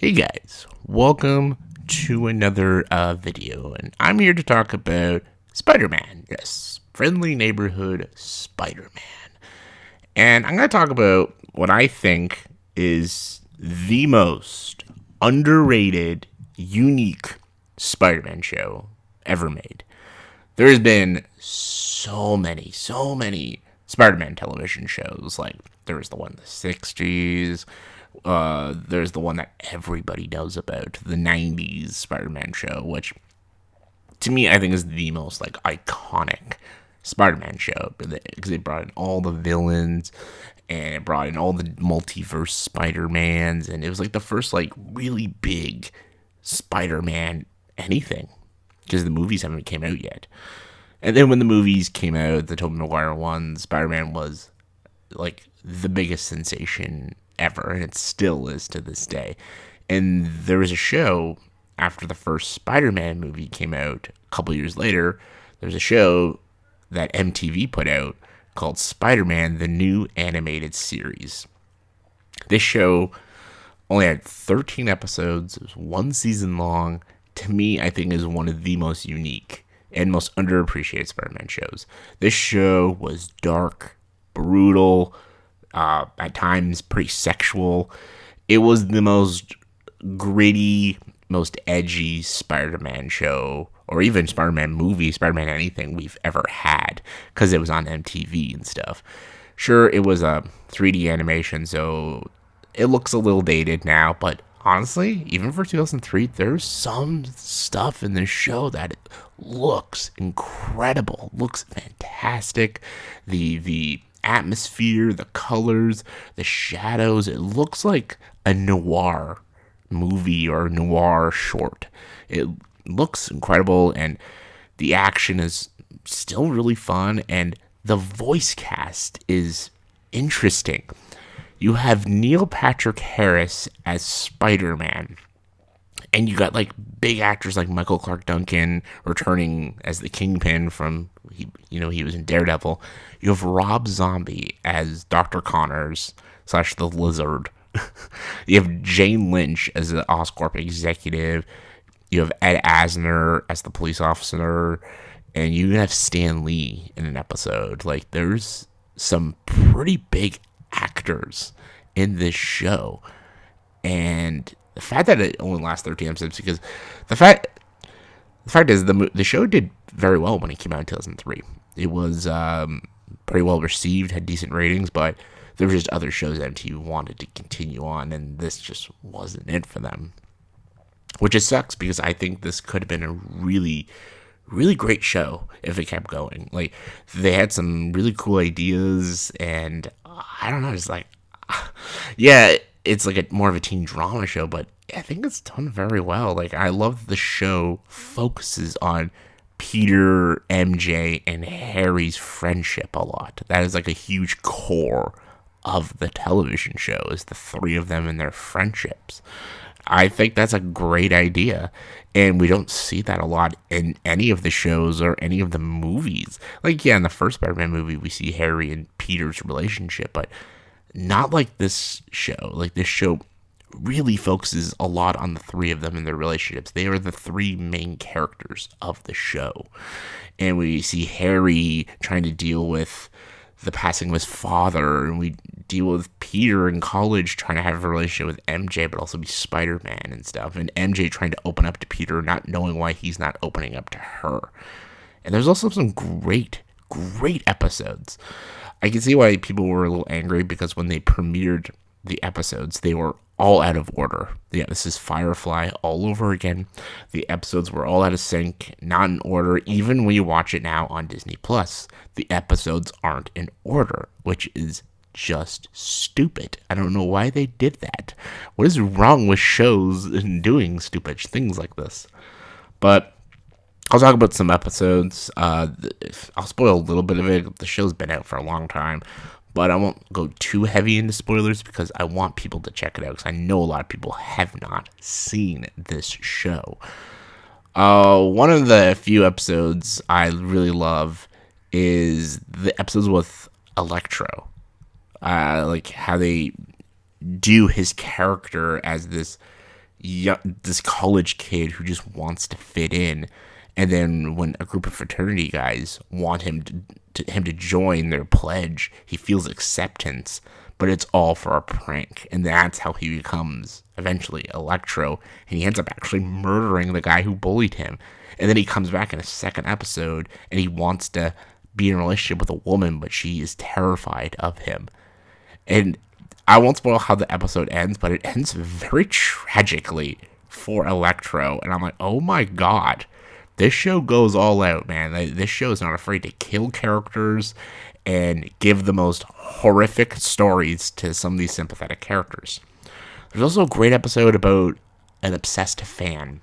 Hey guys, welcome to another video, and I'm here to talk about Spider-Man. Yes, friendly neighborhood Spider-Man. And I'm going to talk about what I think is the most underrated, unique Spider-Man show ever made. There's been so many Spider-Man television shows. Like, there was the one in the 60s. There's the one that everybody knows about, the 90s Spider-Man show, which to me I think is the most like iconic Spider-Man show because it brought in all the villains and it brought in all the multiverse Spider-Mans, and it was like the first like really big Spider-Man anything because the movies haven't came out yet. And then when the movies came out, the Tobey Maguire one, Spider-Man was like the biggest sensation ever, and it still is to this day. And there was a show after the first Spider-Man movie came out a couple years later. There's a show that MTV put out called Spider-Man: The New Animated Series. This show only had 13 episodes. It was one season long. To me, I think is one of the most unique and most underappreciated Spider-Man shows. This show was dark, brutal, at times pretty sexual. It was the most gritty, most edgy Spider-Man show, or even Spider-Man movie, Spider-Man anything we've ever had, because it was on MTV and stuff. Sure, it was a 3D animation, so it looks a little dated now, but honestly, even for 2003, there's some stuff in this show that looks incredible, looks fantastic. The atmosphere, the colors, the shadows, it looks like a noir movie or noir short. It looks incredible, and the action is still really fun, and the voice cast is interesting. You have Neil Patrick Harris as Spider-Man, and you got like big actors like Michael Clark Duncan returning as the Kingpin from he was in Daredevil. You have Rob Zombie as Dr. Connors / the Lizard. You have Jane Lynch as the Oscorp executive. You have Ed Asner as the police officer, and you have Stan Lee in an episode. Like, there's some pretty big actors in this show, and the fact that it only lasts 13 episodes, because the fact is the show did very well when it came out in 2003. It was pretty well received, had decent ratings, but there were just other shows that MTV wanted to continue on, and this just wasn't it for them, which just sucks because I think this could have been a really great show if it kept going. Like, they had some really cool ideas, and I don't know, just like, yeah, it's like a more of a teen drama show, but I think it's done very well. Like, I love the show focuses on Peter, MJ, and Harry's friendship a lot. That is like a huge core of the television show, is the three of them and their friendships. I think that's a great idea, and we don't see that a lot in any of the shows or any of the movies. Like, yeah, in the first Spider-Man movie, we see Harry and Peter's relationship, but not like this show. Like, this show really focuses a lot on the three of them and their relationships. They are the three main characters of the show, and we see Harry trying to deal with the passing of his father, and we deal with Peter in college trying to have a relationship with MJ but also be Spider-Man and stuff, and MJ trying to open up to Peter, not knowing why he's not opening up to her. And there's also some great episodes. I can see why people were a little angry, because when they premiered the episodes, they were all out of order. Yeah, this is Firefly all over again. The episodes were all out of sync, not in order. Even when you watch it now on Disney Plus, the episodes aren't in order, which is just stupid. I don't know why they did that. What is wrong with shows and doing stupid things like this? But I'll talk about some episodes. I'll spoil a little bit of it. The show's been out for a long time, but I won't go too heavy into spoilers because I want people to check it out, because I know a lot of people have not seen this show. One of the few episodes I really love is the episodes with Electro. Like how they do his character as this this college kid who just wants to fit in, and then when a group of fraternity guys want him to join their pledge, he feels acceptance, but it's all for a prank, and that's how he becomes eventually Electro, and he ends up actually murdering the guy who bullied him. And then he comes back in a second episode, and he wants to be in a relationship with a woman, but she is terrified of him. And I won't spoil how the episode ends, but it ends very tragically for Electro, and I'm like, oh my god. This show goes all out, man. This show is not afraid to kill characters and give the most horrific stories to some of these sympathetic characters. There's also a great episode about an obsessed fan.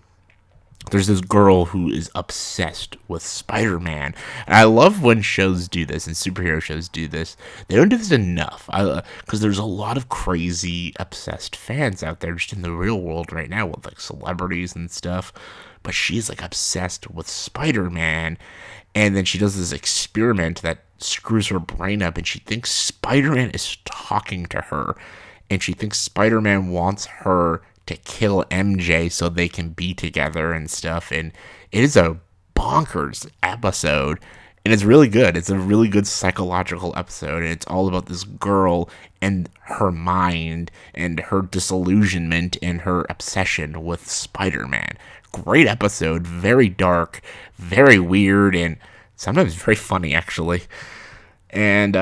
There's this girl who is obsessed with Spider-Man. And I love when shows do this, and superhero shows do this. They don't do this enough, because there's a lot of crazy, obsessed fans out there just in the real world right now with, like, celebrities and stuff. But she's, like, obsessed with Spider-Man, and then she does this experiment that screws her brain up, and she thinks Spider-Man is talking to her, and she thinks Spider-Man wants her to kill MJ so they can be together and stuff. And it is a bonkers episode, and it's really good. It's a really good psychological episode, and it's all about this girl and her mind and her disillusionment and her obsession with Spider-Man. Great episode, very dark, very weird, and sometimes very funny, actually. And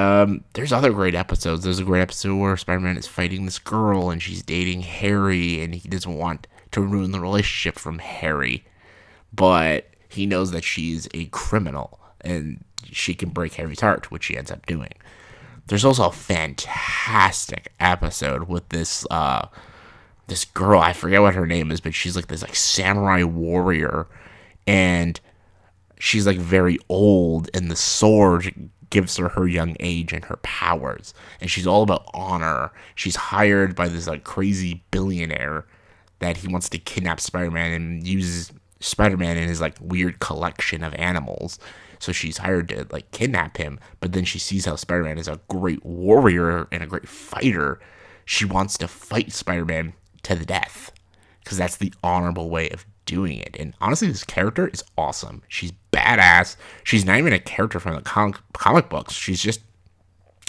there's other great episodes. There's a great episode where Spider-Man is fighting this girl, and she's dating Harry, and he doesn't want to ruin the relationship from Harry. But he knows that she's a criminal, and she can break Harry's heart, which she ends up doing. There's also a fantastic episode with this this girl. I forget what her name is, but she's like this like samurai warrior, and she's like very old, and the sword gives her young age and her powers, and she's all about honor. She's hired by this like crazy billionaire that he wants to kidnap Spider-Man and use Spider-Man in his like weird collection of animals. So she's hired to like kidnap him, but then she sees how Spider-Man is a great warrior and a great fighter. She wants to fight Spider-Man to the death, because that's the honorable way of doing it. And honestly, this character is awesome. She's badass. She's not even a character from the comic books. She's just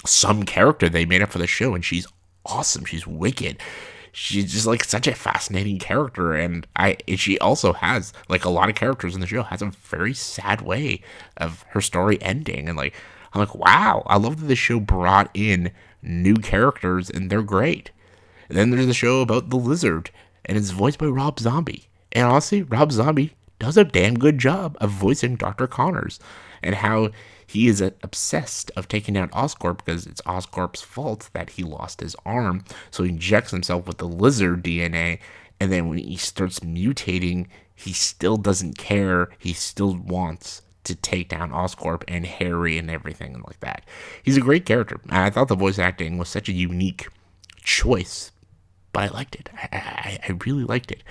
some character they made up for the show, and she's awesome. She's wicked. She's just like such a fascinating character, and she also has, like a lot of characters in the show, has a very sad way of her story ending. And like I'm like, wow, I love that the show brought in new characters, and they're great. And then there's the show about the Lizard, and it's voiced by Rob Zombie. And honestly, Rob Zombie does a damn good job of voicing Dr. Connors, and how he is obsessed of taking out Oscorp because it's Oscorp's fault that he lost his arm. So he injects himself with the Lizard DNA, and then when he starts mutating, he still doesn't care. He still wants to take down Oscorp and Harry and everything like that. He's a great character, and I thought the voice acting was such a unique choice, but I liked it. I really liked it.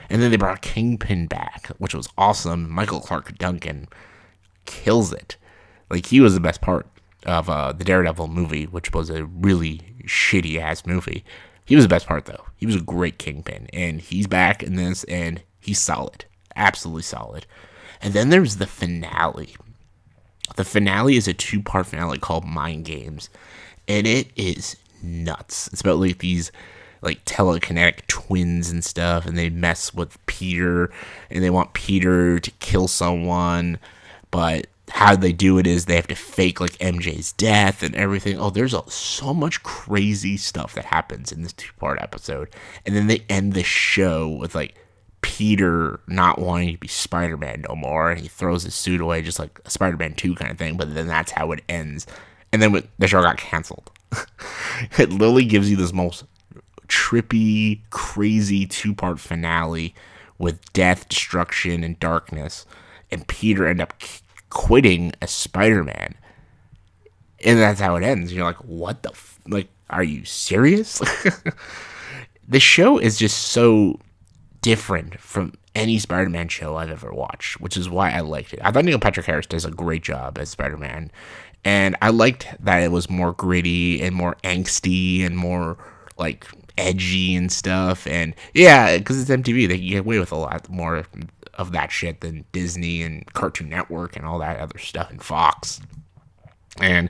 And then they brought Kingpin back, which was awesome. Michael Clark Duncan kills it. Like, he was the best part of the Daredevil movie, which was a really shitty-ass movie. He was the best part, though. He was a great Kingpin, and he's back in this, and he's solid. Absolutely solid. And then there's the finale. The finale is a 2-part finale called Mind Games, and it is nuts. It's about, like, these like telekinetic twins and stuff, and they mess with Peter, and they want Peter to kill someone, but how they do it is they have to fake like MJ's death and everything. Oh, there's so much crazy stuff that happens in this 2-part episode. And then they end the show with like Peter not wanting to be Spider-Man no more, and he throws his suit away, just like a Spider-Man 2 kind of thing, but then that's how it ends. And then the show got canceled. It literally gives you this most trippy, crazy 2-part finale with death, destruction, and darkness, and Peter end up quitting as Spider-Man, and that's how it ends. You're like, what the like, are you serious? The show is just so different from any Spider-Man show I've ever watched, which is why I liked it. I thought Neil Patrick Harris does a great job as Spider-Man, and I liked that it was more gritty and more angsty and more like edgy and stuff. And yeah, because it's MTV, they can get away with a lot more of that shit than Disney and Cartoon Network and all that other stuff, and Fox. And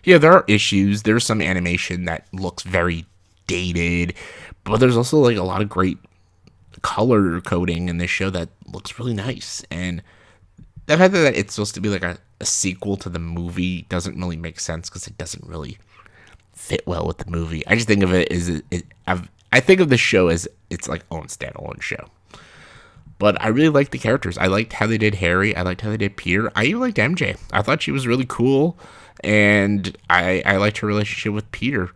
yeah, there are issues. There's some animation that looks very dated, but there's also like a lot of great color coding in this show that looks really nice. And the fact that it's supposed to be like a sequel to the movie doesn't really make sense because it doesn't really fit well with the movie. I just think of it as I think of the show as it's like own standalone show. But I really liked the characters. I liked how they did Harry. I liked how they did Peter. I even liked MJ. I thought she was really cool, and I liked her relationship with Peter.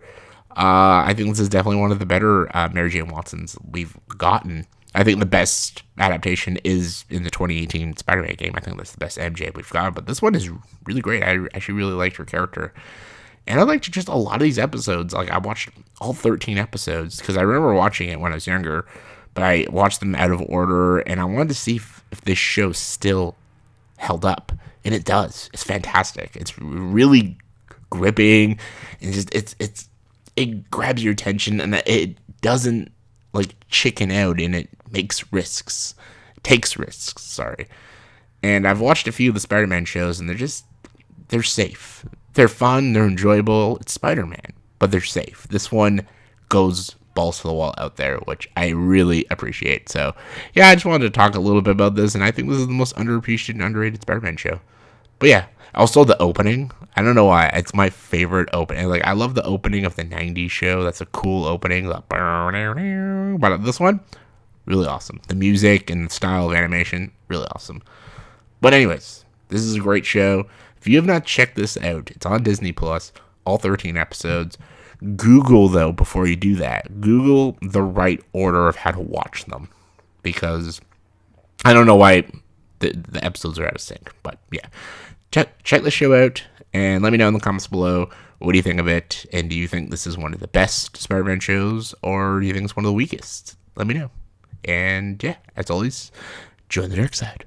I think this is definitely one of the better Mary Jane Watsons we've gotten. I think the best adaptation is in the 2018 Spider-Man game. I think that's the best MJ we've got. But this one is really great. I actually really liked her character. And I liked just a lot of these episodes. Like, I watched all 13 episodes because I remember watching it when I was younger. But I watched them out of order. And I wanted to see if this show still held up. And it does. It's fantastic. It's really gripping. And it grabs your attention. And it doesn't, like, chicken out, and it takes risks. And I've watched a few of the Spider-Man shows, and they're safe. They're fun, they're enjoyable. It's Spider-Man, but they're safe. This one goes balls to the wall out there, which I really appreciate. So, yeah, I just wanted to talk a little bit about this, and I think this is the most underappreciated and underrated Spider-Man show. But yeah, also the opening. I don't know why. It's my favorite opening. Like, I love the opening of the 90s show. That's a cool opening. But this one, really awesome. The music and the style of animation, really awesome. But anyways, this is a great show. If you have not checked this out, it's on Disney Plus, all 13 episodes. Google, though, before you do that, Google the right order of how to watch them. Because I don't know why the episodes are out of sync. But yeah, check the show out and let me know in the comments below. What do you think of it? And do you think this is one of the best Spider-Man shows, or do you think it's one of the weakest? Let me know. And yeah, as always, join the dark side.